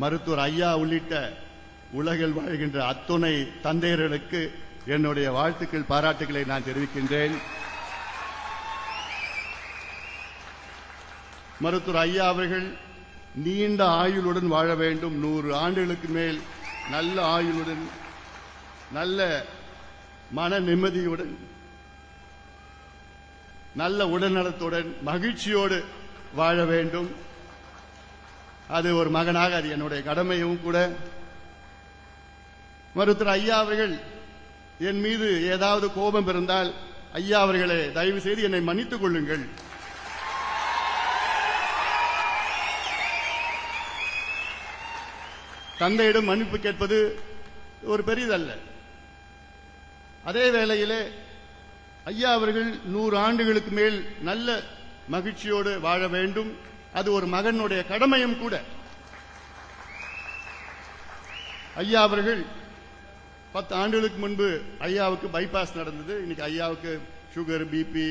மருத்துவர் ஐயா உள்ளிட்ட உலகில் வாழ்கின்ற அத்துணை தந்தையர்களுக்கு என்னுடைய வாழ்த்துக்கள், பாராட்டுகளை நான் தெரிவிக்கின்றேன். மருத்துவர் ஐயா அவர்கள் நீண்ட ஆயுளுடன் வாழ வேண்டும். 100 ஆண்டுகளுக்கு மேல் நல்ல ஆயுளுடன், நல்ல மன நிம்மதியுடன், நல்ல உடல்நலத்துடன், மகிழ்ச்சியோடு வாழ வேண்டும். அது ஒரு மகனாக அது என்னுடைய கடமையும் கூட. மருத்துவர் ஐயா அவர்கள் என் மீது ஏதாவது கோபம் இருந்தால், ஐயா அவர்களே தயவு செய்து என்னை மன்னித்துக் கொள்ளுங்கள். தந்தையிடம் மன்னிப்பு கேட்பது ஒரு பெரிதல்ல. அதே வேளையிலே ஐயா அவர்கள் 100 ஆண்டுகளுக்கு மேல் நல்ல மகிழ்ச்சியோடு வாழ வேண்டும். அது ஒரு மகனுடைய கடமையும் கூட. ஐயா அவர்கள் 10 ஆண்டுகளுக்கு முன்பு ஐயாவுக்கு பைபாஸ் நடந்தது. இன்னைக்கு ஐயாவுக்கு சுகர், பிபி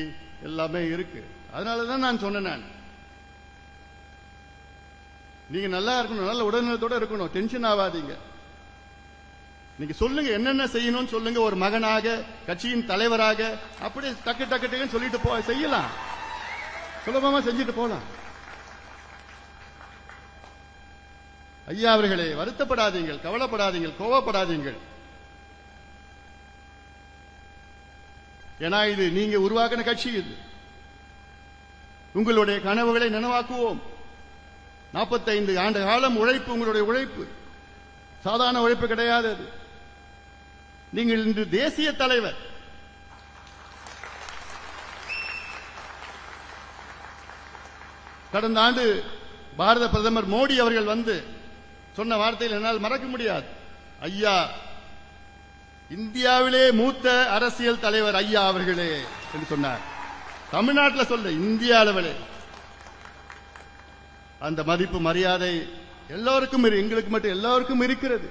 எல்லாமே இருக்கு. அதனாலதான் நான் சொன்னேன், நீங்க நல்லா இருக்கணும், நல்ல உடல்நலத்தோட இருக்கணும், டென்ஷன் ஆகாதீங்க. நீங்க சொல்லுங்க, என்னென்ன செய்யணும்னு சொல்லுங்க. ஒரு மகனாக, கட்சியின் தலைவராக அப்படியே டக்கு டக்கு டக்குன்னு சொல்லிட்டு செய்யலாம், சுலபமா செஞ்சுட்டு போலாம். ஐயா அவர்களே வருத்தப்படாதீங்கள், கவலைப்படாதீங்கள், கோவப்படாதீங்கள். ஏன்னா இது நீங்க உருவாக்கின கட்சி. இது உங்களுடைய கனவுகளை நனவாக்குவோம். 45 ஆண்டு காலம் உழைப்பு, உங்களுடைய உழைப்பு சாதாரண உழைப்பு கிடையாது. நீங்கள் இன்று தேசிய தலைவர். கடந்த ஆண்டு பாரத பிரதமர் மோடி அவர்கள் வந்து சொன்ன வார்த்தையில் என்னால் மறக்க முடியாது. ஐயா, இந்தியாவிலே மூத்த அரசியல் தலைவர் ஐயா அவர்களே என்று சொன்னார். தமிழ்நாட்டில் சொல்ல, இந்திய அளவிலே அந்த மதிப்பு மரியாதை எல்லோருக்கும், எங்களுக்கு மட்டும் எல்லோருக்கும் இருக்கிறது.